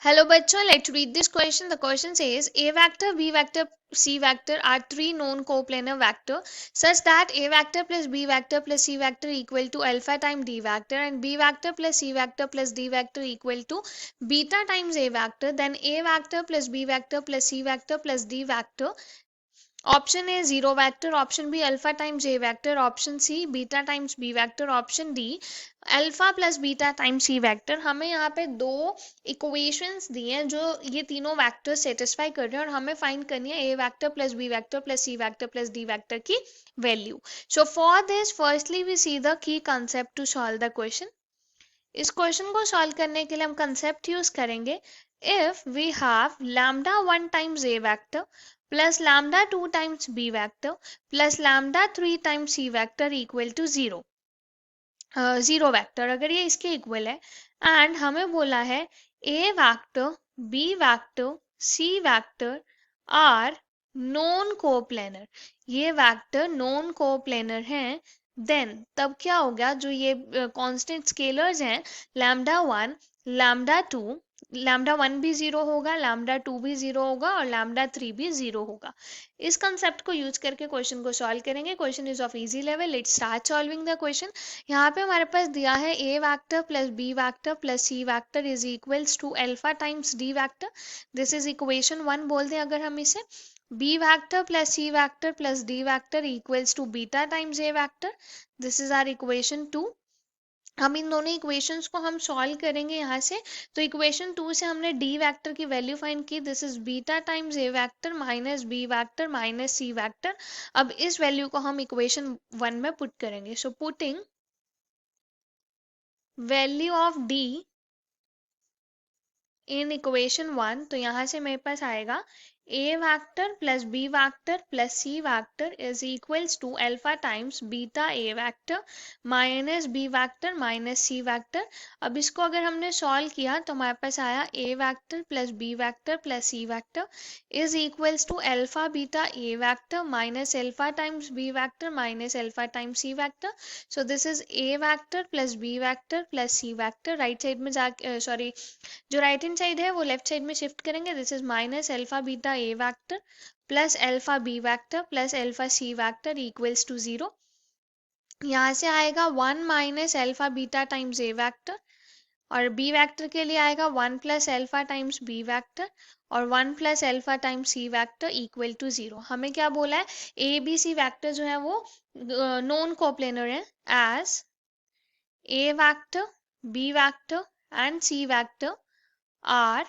Hello bachcho, let's read this question. The question says A vector, B vector, C vector are three known coplanar vector such that A vector plus B vector plus C vector equal to alpha times D vector and B vector plus C vector plus D vector equal to beta times A vector. Then A vector plus B vector plus C vector plus D vector. Option A zero vector, option B alpha times A vector, option C beta times B vector, option D alpha plus beta times C vector. हमें यहाँ पे दो equations दिए हैं जो ये तीनों vector satisfy कर रहे हैं और हमें फाइंड करनी है A vector plus B vector plus C vector plus D vector की value. So for this firstly we see the key concept to solve the question. इस क्वेश्चन को सॉल्व करने के लिए हम कंसेप्ट यूज करेंगे। If we have lambda 1 times A vector plus lambda 2 times B vector plus lambda 3 times C vector equal to zero, zero vector अगर ये इसके इक्वल है एंड हमें बोला है A vector B vector C vector are non coplanar, ये vector non coplanar हैं, then तब क्या होगा, जो ये कांस्टेंट स्केलर्स हैं लैम्डा 1 लैम्डा 2, लैम्डा 1 भी जीरो होगा, लैम्डा 2 भी जीरो होगा और लैम्डा 3 भी जीरो होगा। इस कंसेप्ट को यूज करके क्वेश्चन को सॉल्व करेंगे। Question is of easy level, let's start solving the question. यहाँ पे हमारे पास दिया है A vector plus B vector plus C vector is equals to alpha times D vector. This is equation 1 बोल दें अगर हम इसे। B vector plus C vector plus D vector equals to beta times A vector, this is our equation 2। हम इन दोनों equations को हम solve करेंगे यहाँ से। तो इक्वेशन 2 से हमने डी वेक्टर की वैल्यू फाइंड की, this is beta times A vector minus B vector minus C vector. अब इस वैल्यू को हम इक्वेशन 1 में पुट करेंगे। So putting value of D in equation 1, तो यहाँ से मेरे पास आएगा A vector plus B vector plus C vector is equals to alpha times beta A vector minus B vector minus C vector. अब इसको अगर हमने सॉल्व किया तो हमारे पास आया A vector plus B vector plus C vector is equals to alpha beta A vector minus alpha times B vector minus alpha times C vector. So this is A vector plus B vector plus C vector. Right side में जा sorry, जो right hand side है वो left side में shift करेंगे। This is minus alpha beta A vector plus alpha B vector plus alpha C vector equals to zero. यहाँ से आएगा 1 minus alpha beta times A vector और B vector के लिए आएगा 1 plus alpha times B vector और 1 plus alpha times C vector equal to zero. हमें क्या बोला है, ए बी सी वेक्टर जो है वो नॉन कोप्लेनर है as A vector B vector and C vector are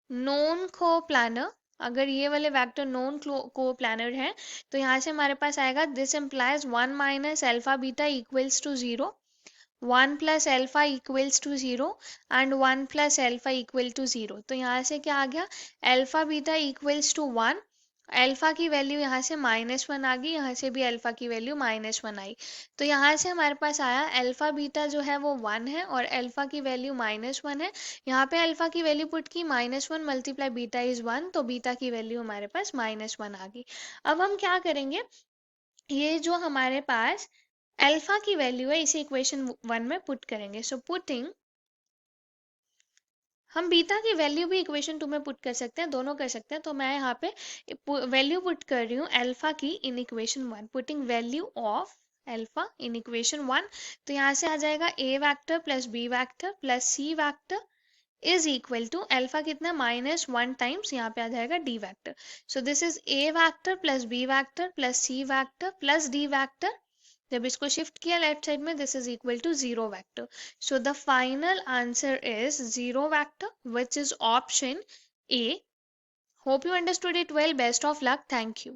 non coplanar. अगर ये वाले वेक्टर नॉन कोप्लानर हैं तो यहाँ से हमारे पास आएगा this implies 1 minus alpha beta equals to zero, 1 plus alpha equals to zero and 1 plus alpha equal to zero. तो यहाँ से क्या आ गया, alpha beta equals to 1, alpha की वैल्यू यहाँ से -1 आ गई, यहाँ से भी अल्फा की वैल्यू -1 आई। तो यहाँ से हमारे पास आया अल्फा बीटा जो है वो 1 है और अल्फा की वैल्यू -1 है। यहाँ पे अल्फा की वैल्यू पुट की, -1 मल्टीप्लाई बीटा इज 1, तो बीटा की वैल्यू हमारे पास -1 आ गई। अब हम क्या करेंगे, ये जो हमारे पास अल्फा की वैल्यू है इसे इक्वेशन 1 में पुट करेंगे। सो पुटिंग, हम बीटा की वैल्यू भी इक्वेशन 2 में पुट कर सकते हैं, दोनों कर सकते हैं। तो मैं यहाँ पे वैल्यू पुट कर रही हूँ अल्फा की in equation 1, putting value of alpha in equation 1। तो यहाँ से आ जाएगा A vector plus B vector plus C vector is equal to alpha कितना -1 टाइम्स यहाँ पे आ जाएगा D vector. So this is A vector plus B vector plus C vector plus D vector. जब इसको शिफ्ट किया लेफ्ट साइड में, this is equal to zero vector. So the final answer is zero vector which is option A. Hope you understood it well, best of luck, thank you.